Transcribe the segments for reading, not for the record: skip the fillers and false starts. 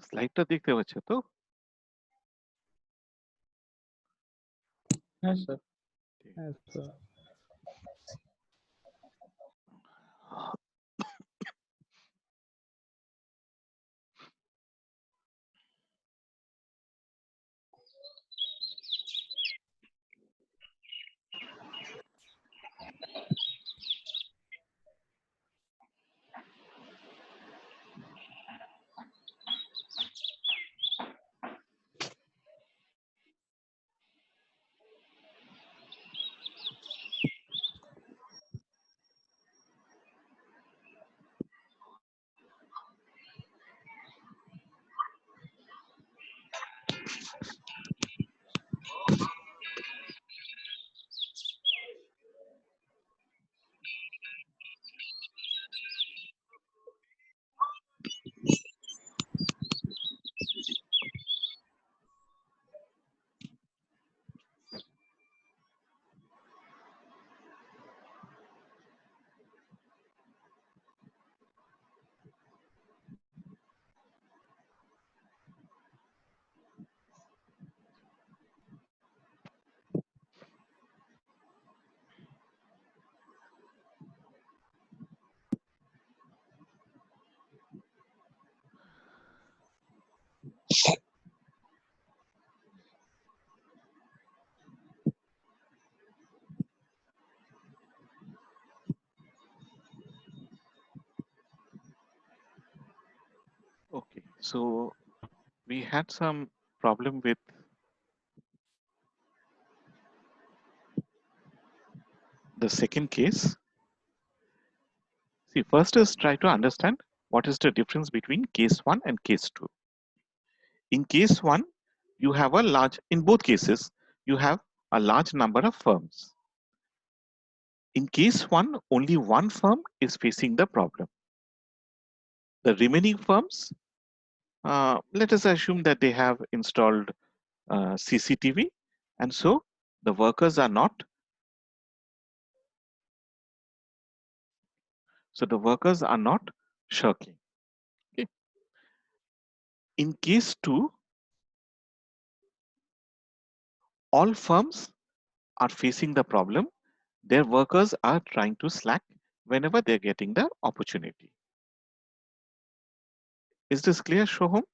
স্লাইডটা দেখতে পাচ্ছ তো? হ্যাঁ স্যার, হ্যাঁ sir. Okay, so we had some problem with the second case. See, first is try to understand what is the difference between case 1 and case 2. In case 1, you have a large, in both cases, you have a large number of firms. In case 1, only one firm is facing the problem. The remaining firms, let us assume that they have installed CCTV, and so the workers are not shirking. Okay. In case 2, all firms are facing the problem. Their workers are trying to slack whenever they're getting the opportunity. Is this clear, Shoham?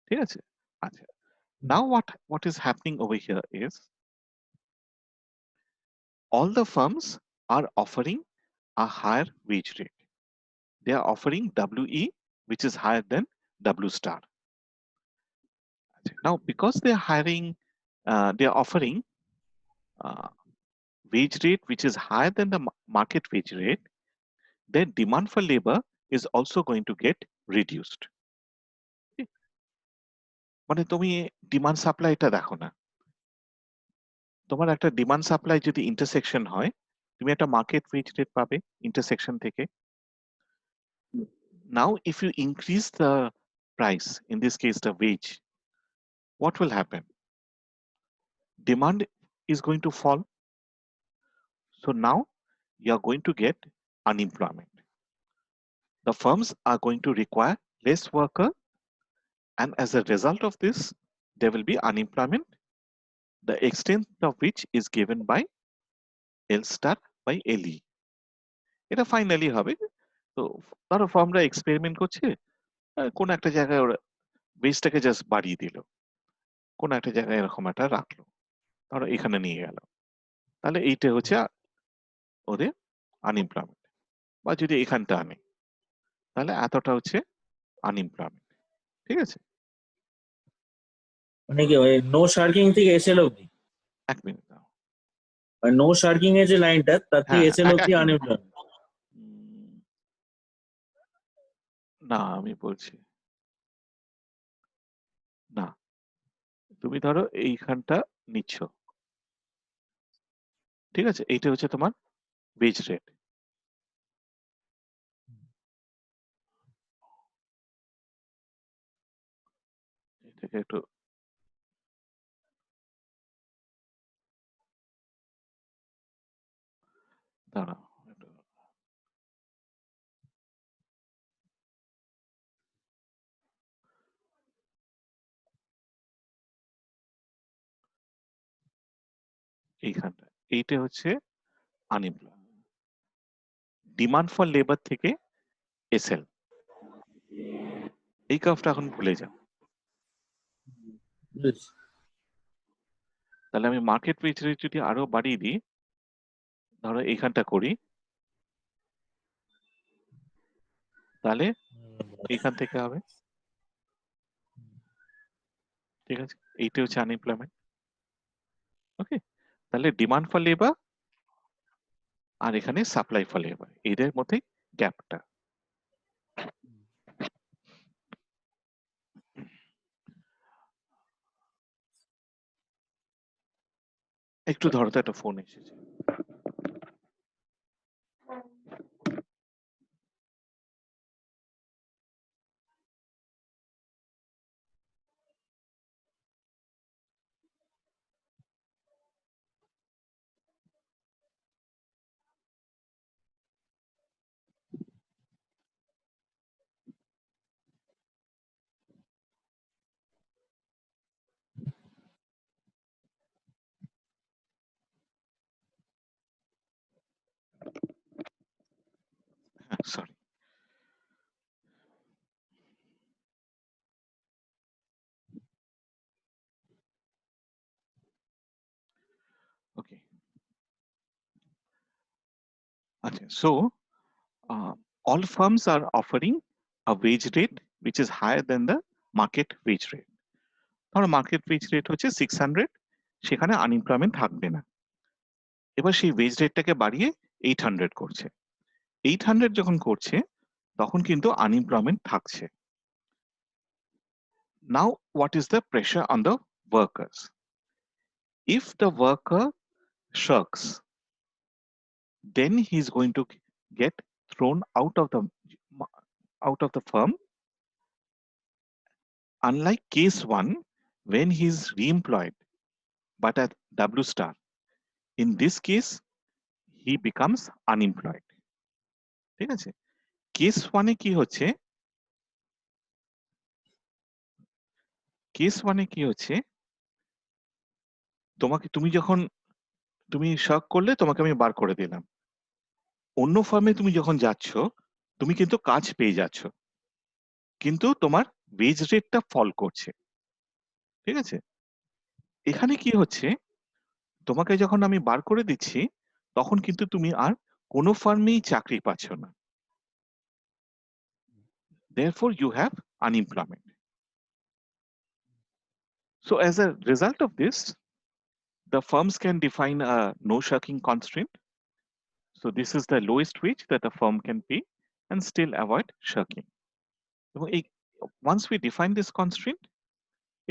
Yes. Now what is happening over here is all the firms are offering a higher wage rate. They are offering WE, which is higher than W star. Now, because they are offering wage rate which is higher than the market wage rate, their demand for labor is also going to get reduced. মানে তুমি demand সাপ্লাইটা দেখো না, তোমার একটা demand supply যদি intersection হয়, তুমি একটা মার্কেট ওয়েজ রেট পাবে ইন্টারসেকশন থেকে। Now, if you increase the price, in this case the wage, what will happen? Demand is going to fall. So now you are going to get unemployment. The firms are going to require less worker, and as a result of this, there will be unemployment, the extent of which is given by L star by LE. এটা finally হবে। তো ধরো ফার্মরা experiment করছে, কোন একটা জায়গায় ওরা বেসটাকে just বাড়িয়ে দিল, কোন একটা জায়গায় এরকম একটা রাখলো, ধরো এখানে নিয়ে গেল, তাহলে এইটা হচ্ছে ওদের আনএমপ্লয়মেন্ট। বা যদি এখানটা আনে, তাহলে এতটা হচ্ছে আনএমপ্লয়মেন্ট। ঠিক আছে, মানে কি ওই নো শার্কিং থেকে এসএল অবধি? এক মিনিট দাও, নো শার্কিং এর যে লাইনটা তার থেকে এসএল অবধি আনএমপ্লয়মেন্ট। না আমি বলছি না, তুমি ধরো এইখানটা নিচ্ছ, ঠিক আছে, এইটা হচ্ছে তোমার ওয়েজ রেট। এটাকে একটু দাঁড়াও, এইখানটা এইটা হচ্ছে আনএমপ্লয়েড। ডিমান্ড ফর লেবার থেকে এসএল, এই কার্ভটা এখন ভুলে যাও। Yes. তাহলে আমি মার্কেট ওয়েজ রেট যদি আরো বাড়িয়ে দিই, ধরো এইখানটা করি, তাহলে এইখান থেকে হবে, ঠিক আছে? এইটা হচ্ছে আনএমপ্লয়মেন্ট। ওকে, তাহলে ডিমান্ড ফর লেবার আর এখানে সাপ্লাই ফর লেবার, এদের মধ্যে গ্যাপটা। একটু ধরো তো, একটা ফোন এসেছে। সরি। ওকে, আচ্ছা, so all firms are offering a wage rate which is higher than the market wage rate. ধরো মার্কেট ওয়েজ রেট হচ্ছে 600, সেখানে আনএমপ্লয়মেন্ট থাকবে না। এবার সেই ওয়েজ রেটটাকে বাড়িয়ে 800 করছে। 800 যখন করছে তখন কিন্তু আনএমপ্লয়মেন্ট থাকছে। Now what is the pressure on the workers? If the worker shirks, then he is going to get thrown out of the firm. Unlike case 1, when he is re-employed but at W star, in this case he becomes unemployed. ঠিক আছে? Case 1 এ কি হচ্ছে, case 1 এ কি হচ্ছে, তুমি শক করলে, তোমাকে আমি বার করে দিলাম। অন্য ফার্মে তুমি যখন যাচ্ছ, তুমি কিন্তু কাজ পেয়ে যাচ্ছ, কিন্তু তোমার ওয়েজ রেটটা ফল করছে। ঠিক আছে? এখানে কি হচ্ছে, তোমাকে যখন আমি বার করে দিচ্ছি, তখন কিন্তু তুমি আর কোনো ফার্মেই চাকরি পাচ্ছ না। Therefore you have unemployment. So as a result of this, the firms can define a no shirking constraint. So this is the lowest wage that a firm can pay and still avoid shirking. Once we define this constraint,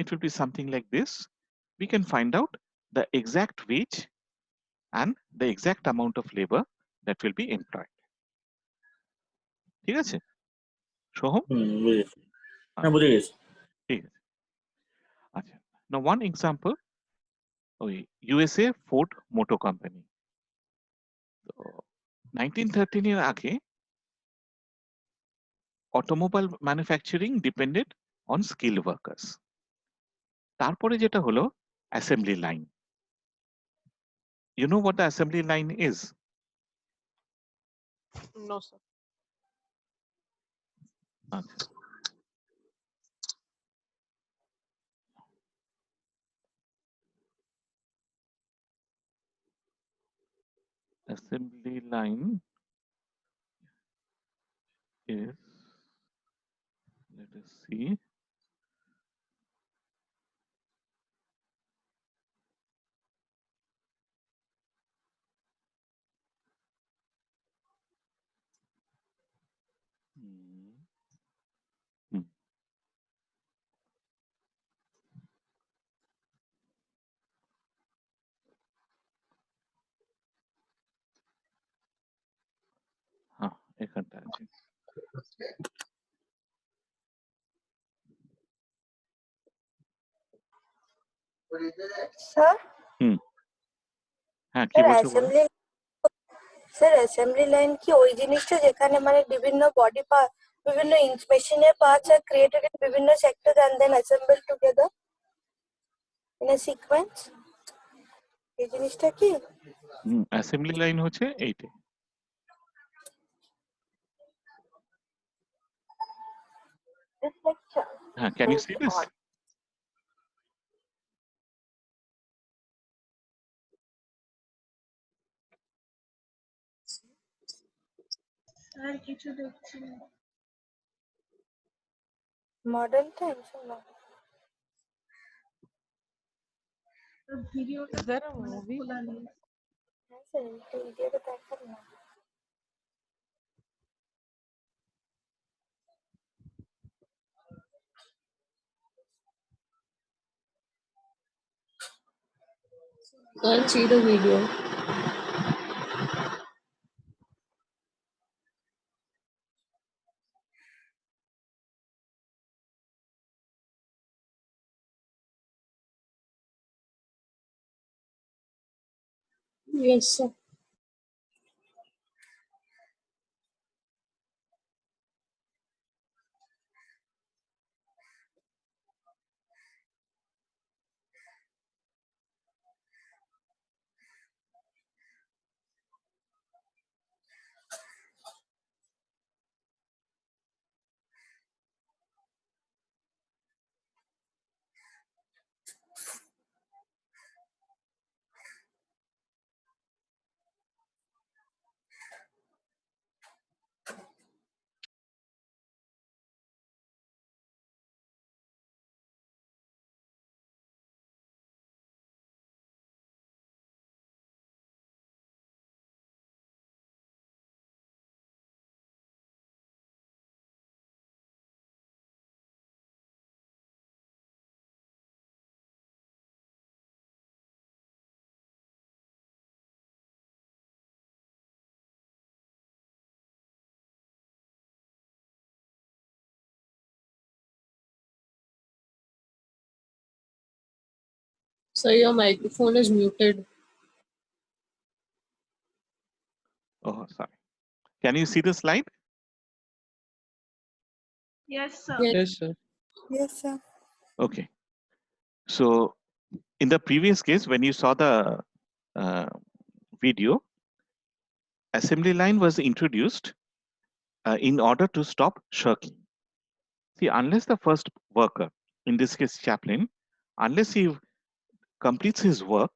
it will be something like this. We can find out the exact wage and the exact amount of labor that will be employed. ঠিক আছে সোহম? বুঝেছি। হ্যাঁ, বুঝে গেছি। ঠিক আছে, আচ্ছা। Now one example, ওই USA Ford Motor Company, তো 1913 এর আগে automobile manufacturing depended on skill workers. তারপরে যেটা হলো assembly line. You know what the assembly line is? No, sir. আচ্ছা, assembly line is, let us see, হ্যাঁ এখানটা আছে। স্যার হ্যাঁ কি বলছো বলো? স্যার অ্যাসেম্বলি লাইন কি ওই জিনিসটা যেখানে মানে বিভিন্ন বডি পার্ট, বিভিন্ন মেশিনের পার্টস আর ক্রিয়েটেড ইন বিভিন্ন sector and then assemble together in a sequence? এই জিনিসটা কি? অ্যাসেম্বলি লাইন হচ্ছে এইটা। This lecture. হ্যাঁ, can you see this? আর কিছু দেখছি না। মডেল টাইমস না। ভিডিওটা Is there a movie? খোলা নেই। হ্যাঁ স্যার, একটু ভিডিওটা দেখান না। Can't see the video. Yes, sir. Sir, your microphone is muted. Oh, sorry. Can you see the slide? Yes, sir. Yes, sir. Yes, sir. Okay. So in the previous case, when you saw the video, assembly line was introduced in order to stop shirking. See, unless the first worker, in this case chaplain, unless he completes his work,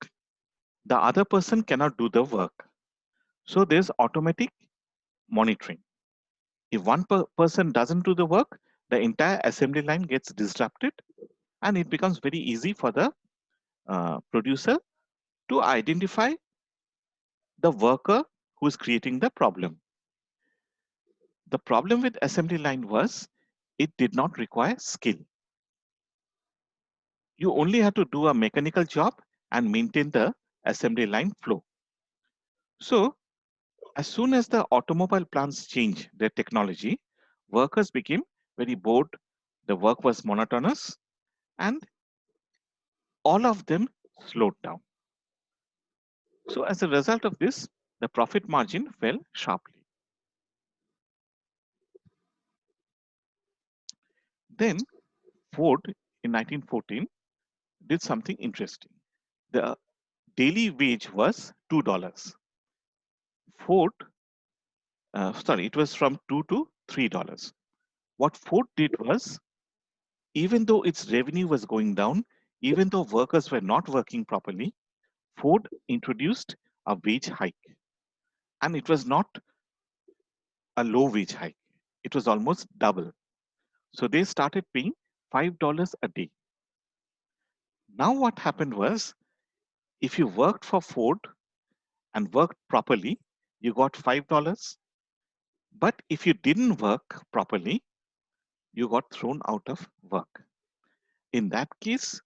the other person cannot do the work. So there's automatic monitoring. If one person doesn't do the work, the entire assembly line gets disrupted, and it becomes very easy for the producer to identify the worker who is creating the problem. The problem with assembly line was it did not require skill. You only had to do a mechanical job and maintain the assembly line flow. So as soon as the automobile plants changed their technology, workers became very bored, the work was monotonous, and all of them slowed down. So as a result of this, the profit margin fell sharply. Then Ford in 1914 did something interesting. The daily wage was $2. Ford, sorry, it was from $2 to $3. What Ford did was, even though its revenue was going down, even though workers were not working properly, Ford introduced a wage hike. And it was not a low wage hike. It was almost double. So they started paying $5 a day. Now what happened was, if you worked for Ford and worked properly, you got $5. But if you didn't work properly, you got thrown out of work. In that case,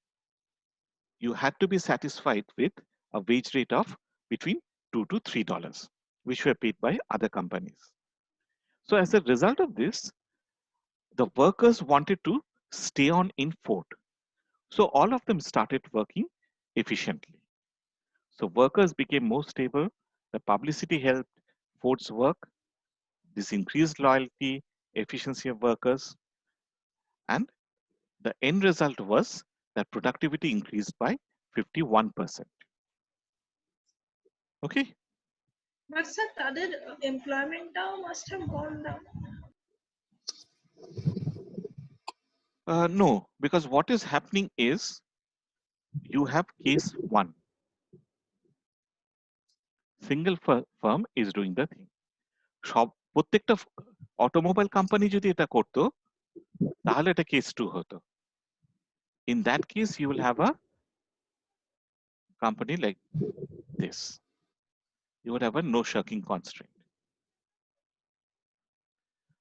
you had to be satisfied with a wage rate of between $2 to $3, which were paid by other companies. So as a result of this, the workers wanted to stay on in Ford. So all of them started working efficiently. So workers became more stable. The publicity helped Ford's work. This increased loyalty, efficiency of workers, and the end result was that productivity increased by 51%. Okay. But sir, তাদের employment-টাও must have gone down. No, because what is happening is you have case one. Single firm is doing the thing. সব প্রত্যেকটা automobile company যদি এটা করতো তাহলে এটা case two হতো। In that case, you will have a company like this. You would have a no shirking constraint.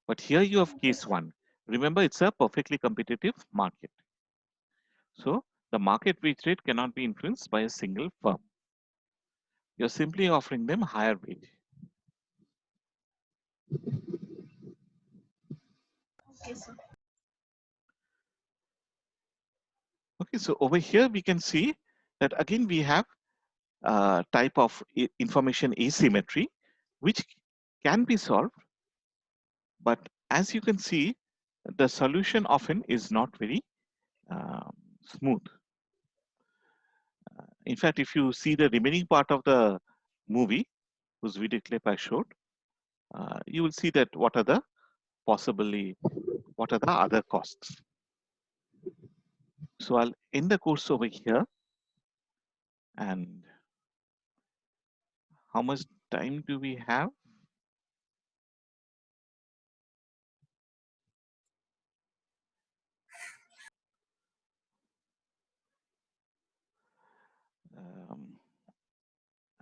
But here you have case one. Remember, it's a perfectly competitive market. So the market wage rate cannot be influenced by a single firm. You're simply offering them higher wage. Okay, sir. Okay, so over here we can see that again we have a type of information asymmetry which can be solved, but as you can see, the solution often is not very smooth. In fact, if you see the remaining part of the movie, whose video clip I showed, you will see that what are the other costs. So I'll end the course over here. And how much time do we have?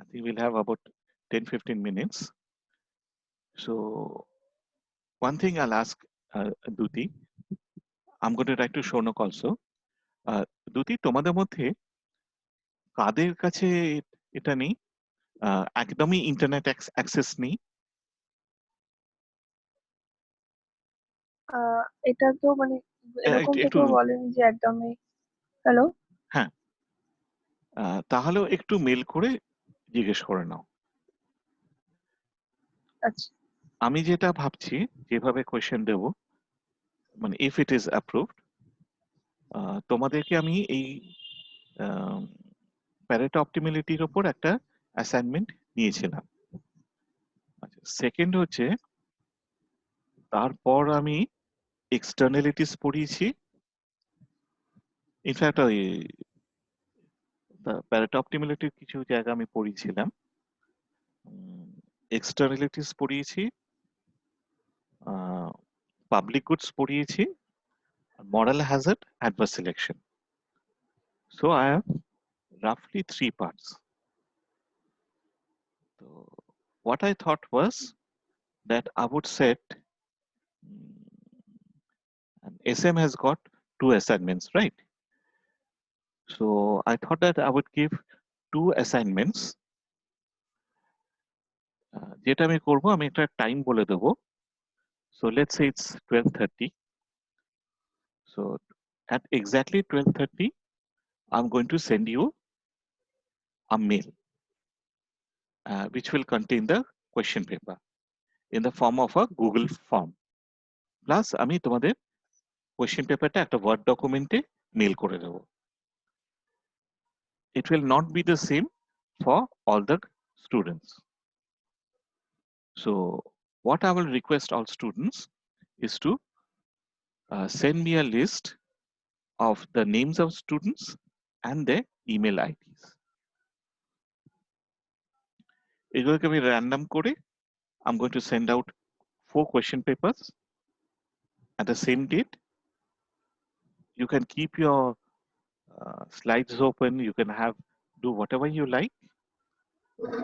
I think we'll have about 10-15 minutes. So one thing I'll ask Duti, I'm going to write to Shonok also. Duti, তোমাদের মধ্যে কাদের কাছে এটা নেই, একদমই internet access নেই? এটা তো মানে এরকম তো কেউ বলেনি যে একদমই। হ্যালো, হ্যাঁ, তাহলেও একটু মেল করে জিজ্ঞেস করে নাও। আচ্ছা, আমি যেটা ভাবছি যেভাবে কোয়েশ্চেন দেব, মানে ইফ ইট ইজ অ্যাপ্রুভড, তোমাদেরকে আমি এই প্যারেটো অপটিমালিটির উপর একটা অ্যাসাইনমেন্ট নিয়েছিলাম। আচ্ছা, সেকেন্ড হচ্ছে তারপর আমি এক্সটার্নালিটিস পড়িয়েছি। ইনফ্যাক্ট ওই প্যারেটো অপটিমালিটির কিছু জায়গা আমি পড়িয়েছিলাম, এক্সটার্নালিটিস পড়িয়েছি, পাবলিক গুডস পড়িয়েছি, moral hazard, adverse selection. So I have roughly 3 parts. So what I thought was that I would set, and SM has got 2 assignments, right? So I thought that I would give 2 assignments. যেটা আমি করব, আমি একটা time বলে দেব। So let's say it's 12:30. So at exactly 12:30, I'm going to send you a mail which will contain the question paper in the form of a Google form. Plus আমি তোমাদের question পেপারটা একটা ওয়ার্ড ডকুমেন্টে mail করে দেব। It will not be the same for all the students. So what I will request all students is to send me a list of the names of students and their email IDs. এগুলোকে আমি random করে I'm going to send out 4 question papers at the same date. You can keep your slides open, you can do whatever you like.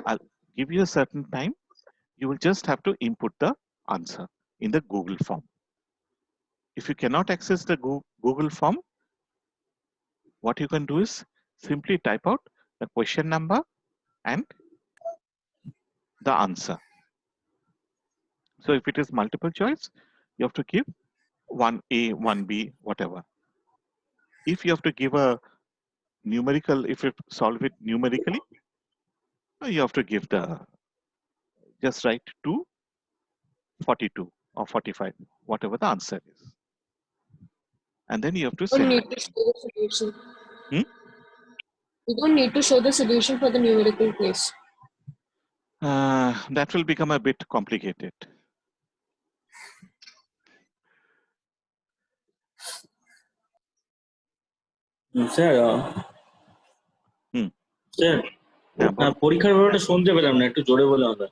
I'll give you a certain time. You will just have to input the answer in the Google form. If you cannot access the Google form, what you can do is simply type out the question number and the answer. So if it is multiple choice, you have to give 1A, 1B, whatever. If you have to give a numerical, if you solve it numerically, you have to give just write 242 or 45, whatever the answer is. And then you have to You don't send need it. to show the solution. Hmm? You don't need to show the solution for the numerical case. That will become a bit complicated. Sir hmm. Sir হ্যাঁ, বলো। পরীক্ষার ব্যাপারটা শুনতে পেলাম না, একটু জোরে বলে আমরা।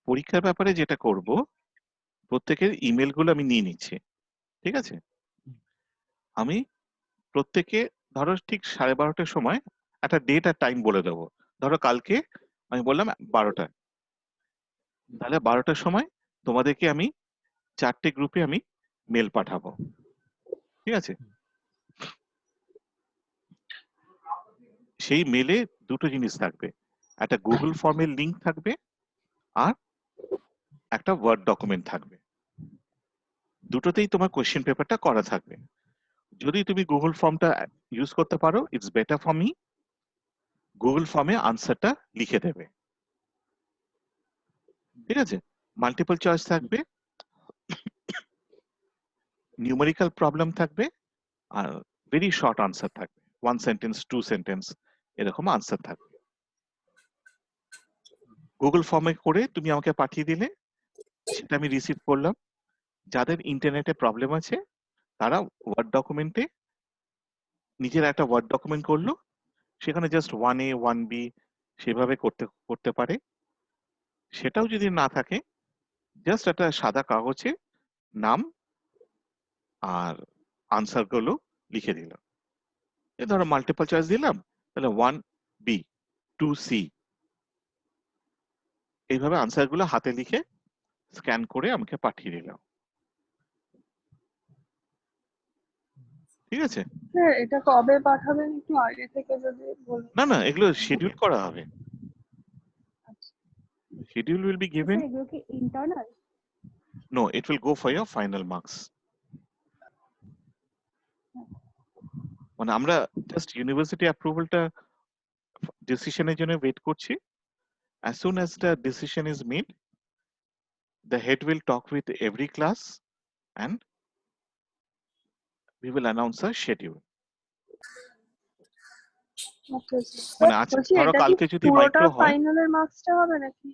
পরীক্ষার ব্যাপারে যেটা করব, প্রত্যেকের ইমেল গুলো আমি নিয়ে নিচ্ছি, ঠিক আছে? আমি প্রত্যেকে ধরো ঠিক 12:30টার সময় একটা ডেট আর টাইম বলে দেবো। ধরো কালকে আমি বললাম 12টায়, তাহলে 12টার সময় তোমাদেরকে আমি 4টে গ্রুপে আমি মেল পাঠাবো, ঠিক আছে? সেই মেলে দুটো জিনিস থাকবে, একটা গুগল ফর্মের লিংক থাকবে আর একটা ওয়ার্ড ডকুমেন্ট থাকবে। দুটোতেই তোমার কোয়েশ্চেন পেপারটা করা থাকবে। যদি তুমি গুগল ফর্মটা ইউজ করতে পারো, it's better for me. Google ফর্মে আনসারটা লিখে দেবে, ঠিক আছে? মাল্টিপল চয়েস থাকবে, নিউমেরিক্যাল প্রবলেম থাকবে, আর ভেরি শর্ট আনসার থাকবে, 1 সেন্টেন্স 2 সেন্টেন্স এরকম আনসার থাকবে। গুগল ফর্মে করে তুমি আমাকে পাঠিয়ে দিলে, সেটা আমি রিসিভ করলাম। যাদের ইন্টারনেটে প্রবলেম আছে তারা ওয়ার্ড ডকুমেন্টে নিজের একটা ওয়ার্ড ডকুমেন্ট করলো, সেখানে জাস্ট 1A 1B সেভাবে করতে পারে। সেটাও যদি না থাকে, জাস্ট একটা সাদা কাগজে নাম আর আনসার গুলো লিখে দিলাম। এ ধরো মাল্টিপল চয়েস দিলাম, তাহলে 1B 2C এইভাবে আনসার গুলো হাতে লিখে স্ক্যান করে আমাকে পাঠিয়ে দিলাম, ঠিক আছে? স্যার এটা কবে পাঠাবেন একটু আগে থেকে যদি বলেন। না এগুলো শিডিউল করা হবে। Schedule will be given. এগুলো কি internal? No, it will go for your final marks. মানে আমরা জাস্ট ইউনিভার্সিটি অ্যাপ্রুভালটা ডিসিশনের জন্য ওয়েট করছি। As soon as the decision is made, the head will talk with every class and we will announce a schedule. ওকে মানে আজ বলছি ধরো এটা কি কালকে যদি পুরোটা মাইক্রো হয়, ফাইনালের মার্কসটা হবে নাকি?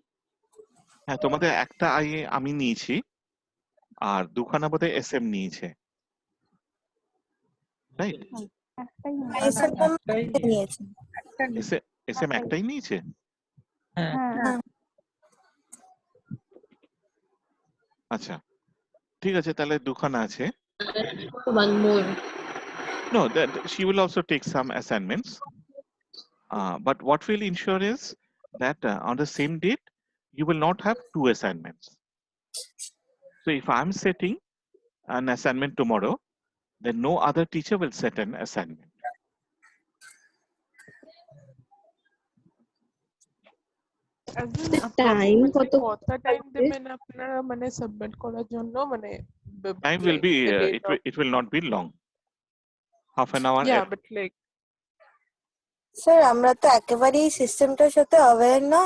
হ্যাঁ তোমাদের একটা আইএ আমি নিয়েছি আর দুখানা বোধহয় এসএম নিয়েছে, রাইট? একটাই নিয়েছি। এসএম একটাই নিয়েছে। হ্যাঁ। আচ্ছা ঠিক আছে, তাহলে দুখানা আছে। One more. No, that she will also take some assignments. But what will ensure is that on the same date, you will not have 2 assignments. So if I'm setting an assignment tomorrow, then no other teacher will set an assignment. Time কতটা time দেবেন আপনারা মানে submit করার জন্য, মানে Time will be, it will not be long. Half an hour. yeah but like sir আমরা তো একেবারেই সিস্টেমটার সাথে অ্যাওয়্যার না,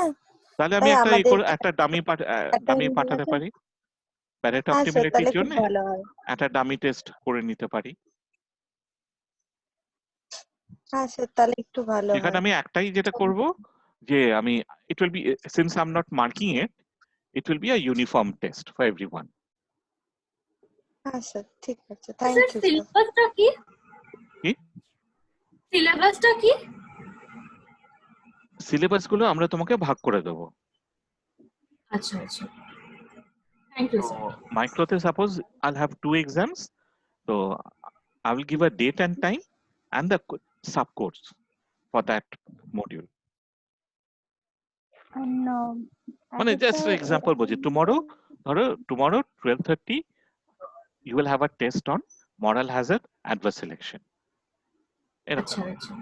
তাহলে আমি একটা ডামি পাঠাতে আমাদের- পারি প্যারেট হ্যাঁ স্যার, অপটিমিলিটির তাহলে খুব জন্য, ভালো হয়। একটা ডামি টেস্ট করে নিতে পারি। হ্যাঁ স্যার, তাহলে একটু ভালো এখানে হয়। আমি একটাই যেটা করব যে আমি it will be, since I'm not marking it, it will be a uniform test for everyone. হ্যাঁ স্যার, ঠিক আছে, থ্যাংক স্যার ইউ স্যার। সিলেবাসটা কি? কি সিলেবাসটা কি? সিলেবাস গুলো আমরা তোমাকে ভাগ করে দেবো। আচ্ছা আচ্ছা, থ্যাংক ইউ So স্যার। microতে suppose I'll have 2 exams, so I will give a date and time and the sub course for that module. মানে just for example বলছি, tomorrow 12:30 you will have a test on moral hazard adverse selection. আচ্ছা আচ্ছা,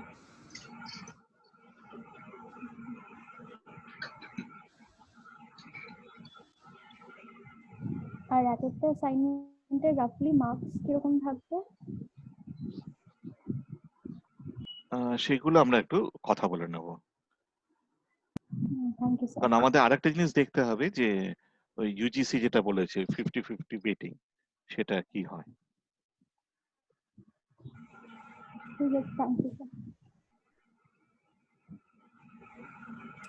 আর একটা অ্যাসাইনমেন্টের রাফলি marks কিরকম থাকবে? সেগুলো আমরা একটু কথা বলে নেব, থ্যাংক ইউ স্যার। কারণ আমাদের আরেকটা জিনিস দেখতে হবে যে ওই ইউজিসি যেটা বলেছে 50-50 বেটিং, সেটা কি হয়। ঠিক আছে, thank you sir.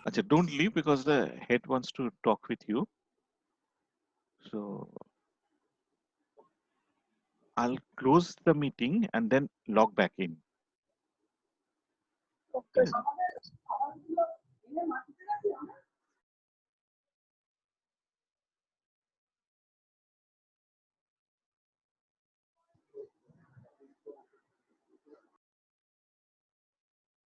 Acha, don't leave because the head wants to talk with you. So I'll close the meeting and then log back in. Okay.